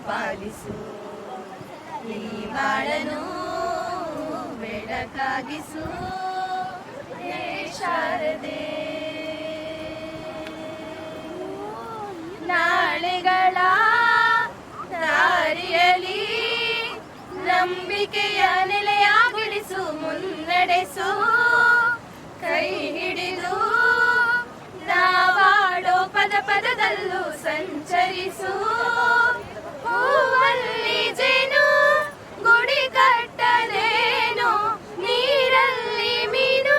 ಪಾಲಿಸು, ಈ ಬಾಳನು ಬೆಳಕಾಗಿಸು ಹೇ ಶಾರದೆ. ನಾಳೆಗಳ ದಾರಿಯಲ್ಲಿ ನಂಬಿಕೆಯ ನೆಲೆಯಾಗಿಳಿಸು, ಮುನ್ನಡೆಸು ಕೈ ಹಿಡಿದು ನಾವಾಡೋ ಪದ ಪದದಲ್ಲೂ ಸಂಚರಿಸು. ಹೂವಲ್ಲಿ ಜೇನು ಗುಡಿ ಕಟ್ಟದೇನು, ನೀರಲ್ಲಿ ಮೀನು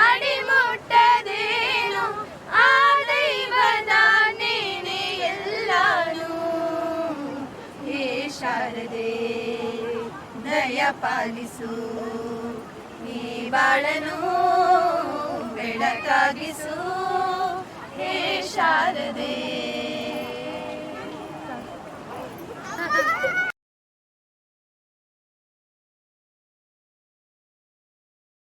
ಅಡಿ ಮುಟ್ಟದೇನು, ಆ ದೈವದ ನೇನೆ ಎಲ್ಲಾನು. ಹೇ ಶಾರದೆ ದಯ ಪಾಲಿಸು, ಈ ಬಾಳನು ಬೆಳಕಾಗಿಸು ಹೇ ಶಾರದೆ.